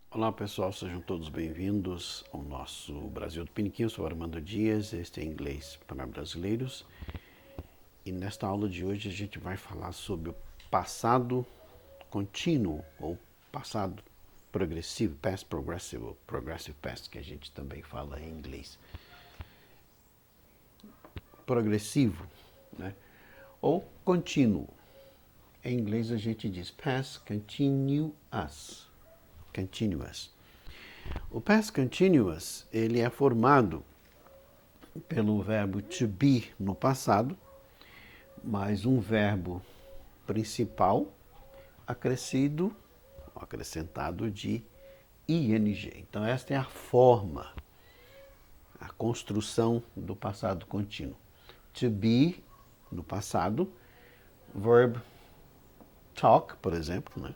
Olá pessoal, sejam todos bem-vindos ao nosso Brasil do Piniquim. Eu sou Armando Dias, este é Inglês para Brasileiros. E nesta aula de hoje a gente vai falar sobre o passado contínuo, ou passado progressivo, past progressive, ou progressive past, que a gente também fala em inglês. Progressivo, né? Ou contínuo. Em inglês a gente diz past continuous. Continuous. O past continuous, ele é formado pelo verbo to be no passado, mais um verbo principal acrescentado de ing. Então esta é a forma, a construção do passado contínuo. To be no passado, verb talk, por exemplo, né?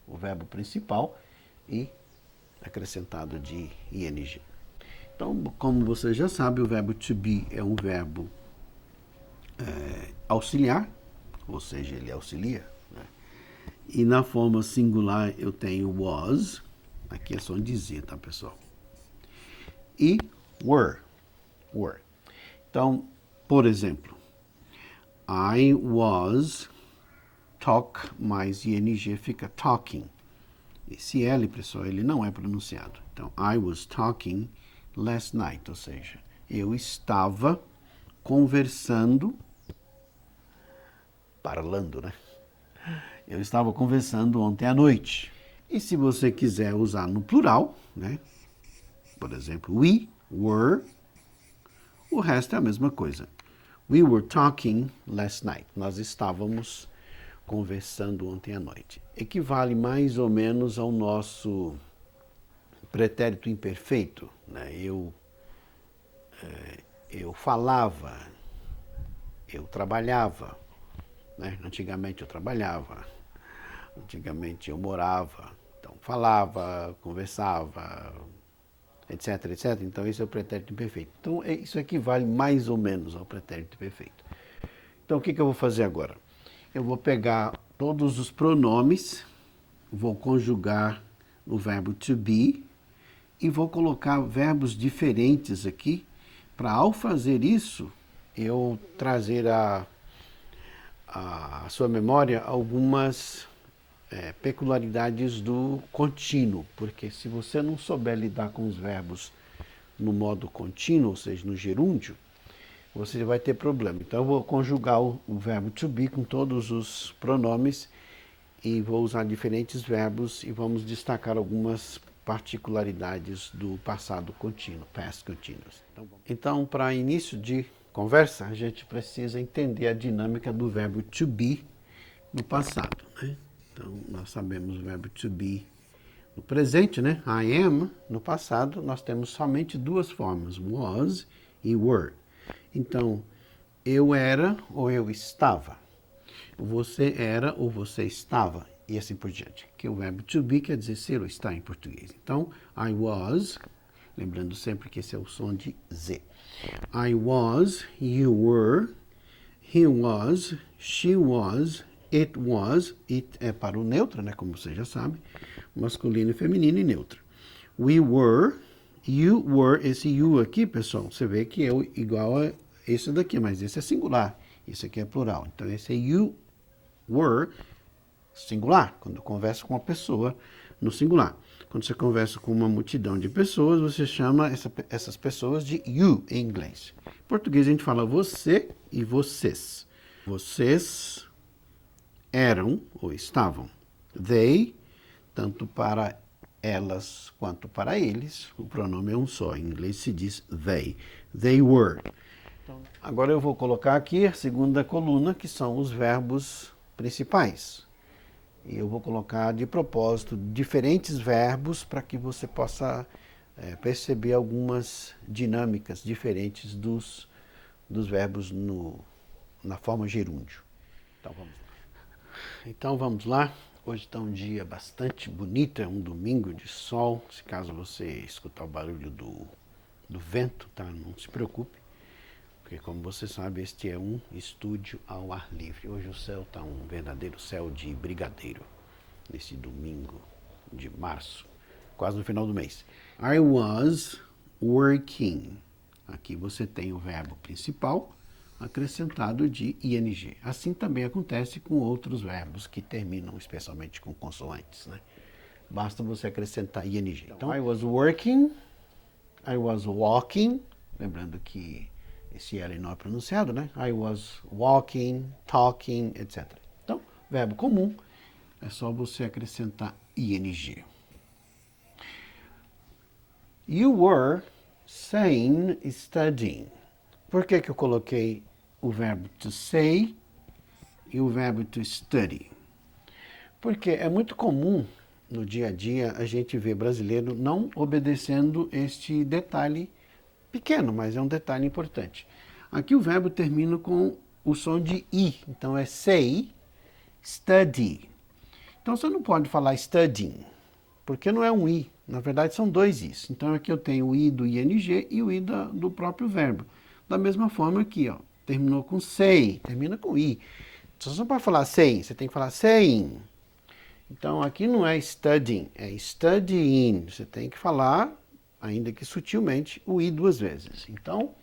O verbo principal, e acrescentado de ing. Então, como você já sabe, o verbo to be é um verbo auxiliar, ou seja, ele auxilia, né? E na forma singular eu tenho was, aqui é só dizer, tá, pessoal? E were. Então, por exemplo, I was talk mais ing fica talking. Esse L, pessoal, ele não é pronunciado. Então, I was talking last night, ou seja, eu estava conversando, parlando, né? Eu estava conversando ontem à noite. E se você quiser usar no plural, né? Por exemplo, we were, o resto é a mesma coisa. We were talking last night. Nós estávamos conversando ontem à noite. Equivale mais ou menos ao nosso pretérito imperfeito, né? Eu falava, eu trabalhava, né? Antigamente eu trabalhava, antigamente eu morava, então falava, conversava, etc, etc. Então esse é o pretérito imperfeito. Então isso equivale mais ou menos ao pretérito perfeito. Então o que eu vou fazer agora? Eu vou pegar todos os pronomes, vou conjugar o verbo to be e vou colocar verbos diferentes aqui para, ao fazer isso, eu trazer à sua memória algumas peculiaridades do contínuo, porque se você não souber lidar com os verbos no modo contínuo, ou seja, no gerúndio, você vai ter problema. Então eu vou conjugar o verbo to be com todos os pronomes e vou usar diferentes verbos e vamos destacar algumas particularidades do passado contínuo, past continuous. Então, para início de conversa, a gente precisa entender a dinâmica do verbo to be no passado, né? Então, nós sabemos o verbo to be no presente, né? I am. No passado, nós temos somente duas formas, was e were. Então, eu era ou eu estava. Você era ou você estava. E assim por diante. Que o verbo to be quer dizer ser ou estar em português. Então, I was, lembrando sempre que esse é o som de Z. I was, you were, he was, she was, it was. It é para o neutro, né? Como você já sabe. Masculino, feminino e neutro. We were, you were. Esse you aqui, pessoal, você vê que é igual a esse daqui, mas esse é singular. Esse aqui é plural. Então, esse é you were singular, quando eu converso com uma pessoa no singular. Quando você conversa com uma multidão de pessoas, você chama essas pessoas de you em inglês. Em português a gente fala você e vocês. Vocês eram ou estavam. They, tanto para elas quanto para eles, o pronome é um só. Em inglês se diz they. They were. Agora eu vou colocar aqui a segunda coluna, que são os verbos principais. E eu vou colocar de propósito diferentes verbos para que você possa perceber algumas dinâmicas diferentes dos verbos na forma gerúndio. Então vamos lá. Hoje está um dia bastante bonito, é um domingo de sol. Se caso você escutar o barulho do vento, tá? Não se preocupe. porque como você sabe, este é um estúdio ao ar livre. Hoje o céu está um verdadeiro céu de brigadeiro, nesse domingo de março, quase no final do mês. I was working. Aqui você tem o verbo principal acrescentado de ing. Assim também acontece com outros verbos que terminam especialmente com consoantes, né? Basta você acrescentar ing. Então, I was working, I was walking, lembrando que esse L não é pronunciado, né? I was walking, talking, etc. Então, verbo comum, é só você acrescentar ing. You were saying, studying. Por que eu coloquei o verbo to say e o verbo to study? Porque é muito comum no dia a dia a gente ver brasileiro não obedecendo este detalhe pequeno, mas é um detalhe importante. Aqui o verbo termina com o som de I, então é say, study. Então você não pode falar studying, porque não é um I, na verdade são dois Is. Então aqui eu tenho o I do ing e o I do próprio verbo. Da mesma forma aqui, ó, terminou com say, termina com I. Então você não pode falar saying, você tem que falar saying. Então aqui não é studying, é studying. Você tem que falar, ainda que sutilmente, o I duas vezes. Então,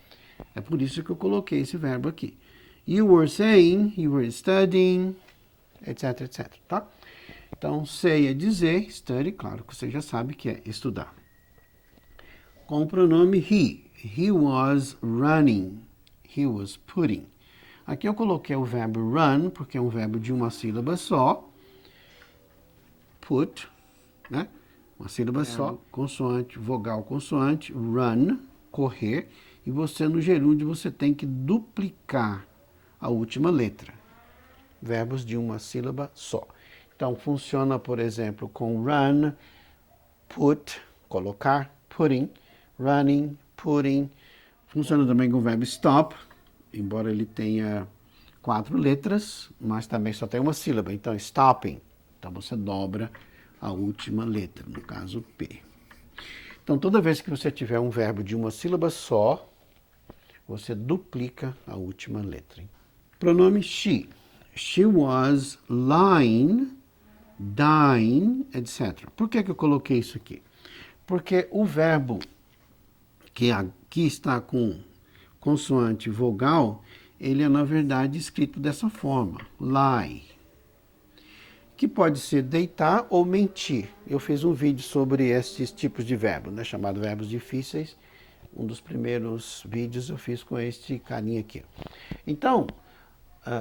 é por isso que eu coloquei esse verbo aqui. You were saying, you were studying, etc, etc, tá? Então, say é dizer, study, claro que você já sabe que é estudar. Com o pronome he. He was running. He was putting. Aqui eu coloquei o verbo run, porque é um verbo de uma sílaba só. Put, né? Uma sílaba só, consoante, vogal, consoante, run, correr. E você, no gerúndio, você tem que duplicar a última letra. Verbos de uma sílaba só. Então, funciona, por exemplo, com run, put, colocar, putting, running, putting. Funciona também com o verbo stop, embora ele tenha 4 letras, mas também só tem uma sílaba. Então, stopping. Então, você dobra a última letra, no caso, P. Então, toda vez que você tiver um verbo de uma sílaba só, você duplica a última letra. Pronome she. She was lying, dying, etc. Por que eu coloquei isso aqui? Porque o verbo que aqui está com consoante vogal, ele é, na verdade, escrito dessa forma, lie, que pode ser deitar ou mentir. Eu fiz um vídeo sobre esses tipos de verbos, né, chamado verbos difíceis. Um dos primeiros vídeos eu fiz com este carinha aqui. Então,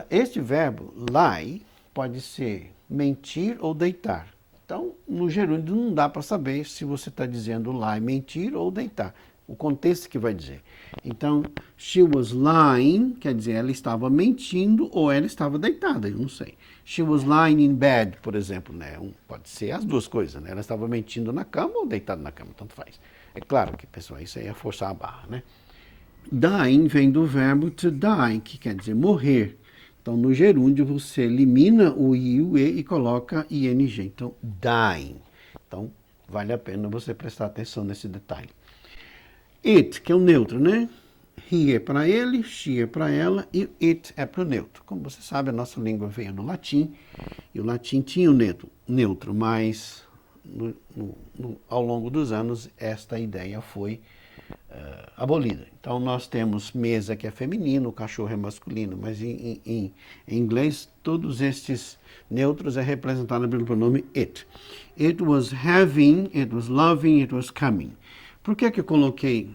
este verbo, lie, pode ser mentir ou deitar. Então, no gerúndio não dá para saber se você está dizendo lie, mentir ou deitar. O contexto que vai dizer. Então, she was lying, quer dizer, ela estava mentindo ou ela estava deitada, eu não sei. She was lying in bed, por exemplo, né? Pode ser as duas coisas, né? Ela estava mentindo na cama ou deitada na cama, tanto faz. É claro que, pessoal, isso aí é forçar a barra, né? Dying vem do verbo to die, que quer dizer morrer. Então, no gerúndio, você elimina o I e o E e coloca ING. Então, dying. Então, vale a pena você prestar atenção nesse detalhe. It, que é o neutro, né? He é para ele, she é para ela e it é para o neutro. Como você sabe, a nossa língua veio do latim e o latim tinha o neutro, mas ao longo dos anos esta ideia foi abolida. Então nós temos mesa que é feminino, cachorro é masculino, mas em inglês todos estes neutros é representado pelo pronome it. It was having, it was loving, it was coming. Por que eu coloquei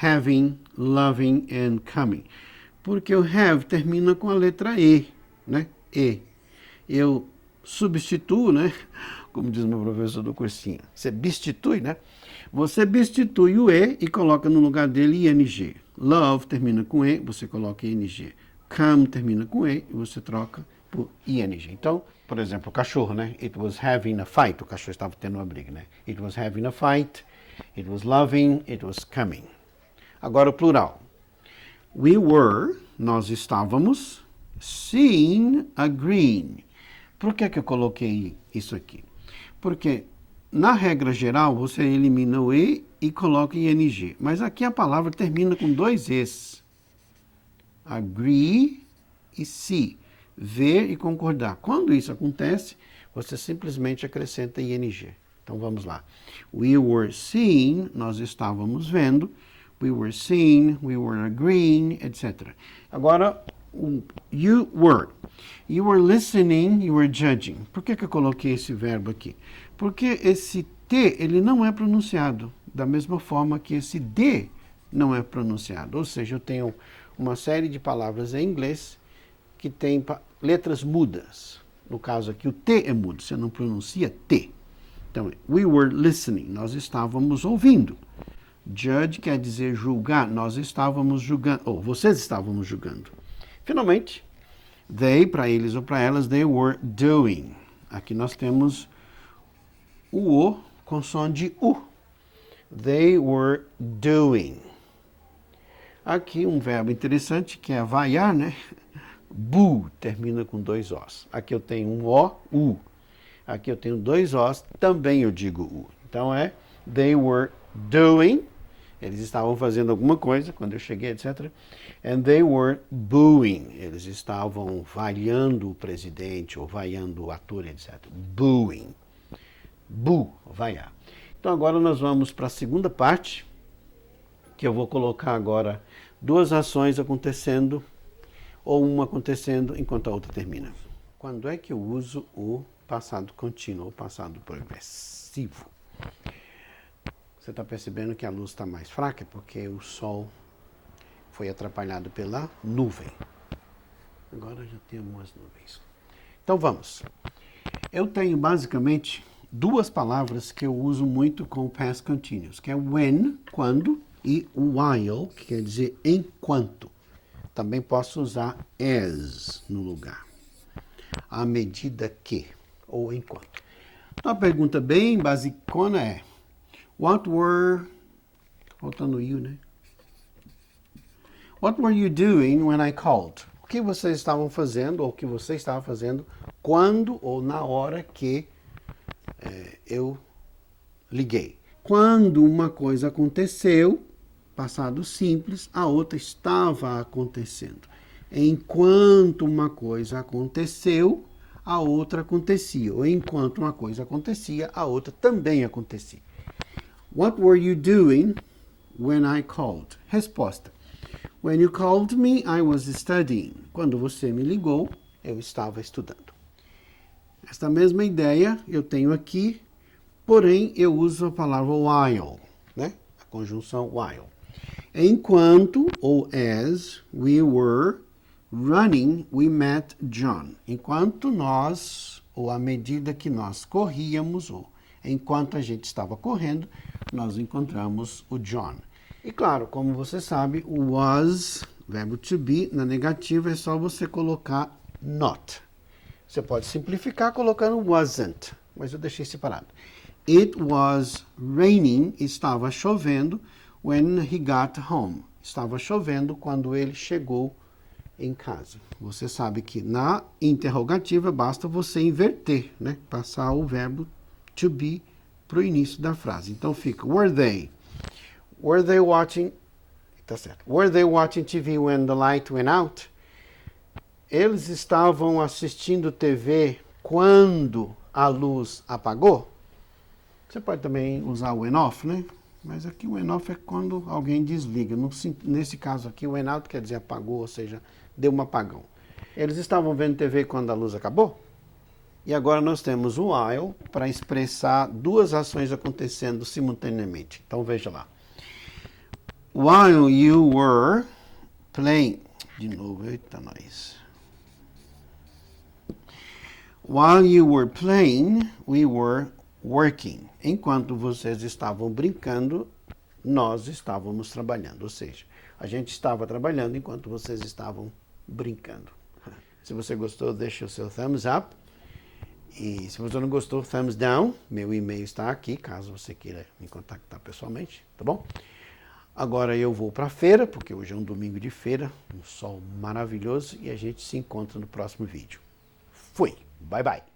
having, loving and coming? Porque o have termina com a letra E, né? E. Eu substituo, né? Como diz meu professor do cursinho. Você substitui, né? Você substitui o E e coloca no lugar dele ING. Love termina com E, você coloca ING. Come termina com E e você troca por ING. Então, por exemplo, o cachorro, né? It was having a fight. O cachorro estava tendo uma briga, né? It was having a fight. It was loving, it was coming. Agora o plural. We were, nós estávamos, seeing a green. Por que eu coloquei isso aqui? Porque, na regra geral, você elimina o E e coloca ING. Mas aqui a palavra termina com 2 Es. agree e see, ver e concordar. Quando isso acontece, você simplesmente acrescenta ing. Então vamos lá. We were seeing, nós estávamos vendo. We were seeing, we were agreeing, etc. Agora, you were. You were listening, you were judging. Por que eu coloquei esse verbo aqui? Porque esse T, ele não é pronunciado, da mesma forma que esse D não é pronunciado. Ou seja, eu tenho uma série de palavras em inglês que tem letras mudas. No caso aqui, o T é mudo, você não pronuncia T. Então, we were listening, nós estávamos ouvindo. Judge quer dizer julgar, nós estávamos julgando, ou vocês estavam julgando. Finalmente, they, para eles ou para elas, they were doing. Aqui nós temos o com som de U. They were doing. Aqui um verbo interessante que é vaiar, né? Bu, termina com 2 Os. Aqui eu tenho um O, U. Aqui eu tenho 2 Os, também eu digo U. Então é, they were doing. Eles estavam fazendo alguma coisa quando eu cheguei, etc. And they were booing. Eles estavam vaiando o presidente ou vaiando o ator, etc. Booing. Boo, vaiar. Então agora nós vamos para a segunda parte, que eu vou colocar agora 2 ações acontecendo, ou uma acontecendo enquanto a outra termina. Quando é que eu uso o passado contínuo, ou passado progressivo? Você está percebendo que a luz está mais fraca porque o sol foi atrapalhado pela nuvem. Agora já tem algumas nuvens. Então vamos. Eu tenho basicamente 2 palavras que eu uso muito com o past continuous, que é when, quando, e while, que quer dizer enquanto. Também posso usar as no lugar. À medida que, ou enquanto. Então a pergunta bem basicona é, what were, faltando you, né? What were you doing when I called? O que vocês estavam fazendo, ou o que você estava fazendo, quando ou na hora que eu liguei? Quando uma coisa aconteceu, passado simples, a outra estava acontecendo. Enquanto uma coisa aconteceu, a outra acontecia. Ou enquanto uma coisa acontecia, a outra também acontecia. What were you doing when I called? Resposta. When you called me, I was studying. Quando você me ligou, eu estava estudando. Esta mesma ideia eu tenho aqui, porém eu uso a palavra while, né? A conjunção while. Enquanto, ou as, we were running, we met John. Enquanto nós, ou à medida que nós corríamos, ou enquanto a gente estava correndo, nós encontramos o John. E claro, como você sabe, o was, verbo to be, na negativa é só você colocar not. Você pode simplificar colocando wasn't, mas eu deixei separado. It was raining, estava chovendo, when he got home. Estava chovendo quando ele chegou em casa. Você sabe que na interrogativa basta você inverter, né? Passar o verbo to be para o início da frase. Então fica, were they watching, tá certo. Were they watching TV when the light went out? Eles estavam assistindo TV quando a luz apagou? Você pode também usar o went off, né? Mas aqui o went off é quando alguém desliga. Nesse caso aqui, o went out quer dizer apagou, ou seja, deu um apagão. Eles estavam vendo TV quando a luz acabou? E agora nós temos o while para expressar 2 ações acontecendo simultaneamente. Então veja lá. While you were playing. De novo, eita nós. While you were playing, we were working. Enquanto vocês estavam brincando, nós estávamos trabalhando. Ou seja, a gente estava trabalhando enquanto vocês estavam brincando. Se você gostou, deixa o seu thumbs up. E se você não gostou, thumbs down. Meu e-mail está aqui, caso você queira me contactar pessoalmente, tá bom? Agora eu vou para a feira, porque hoje é um domingo de feira, um sol maravilhoso, e a gente se encontra no próximo vídeo. Fui! Bye, bye!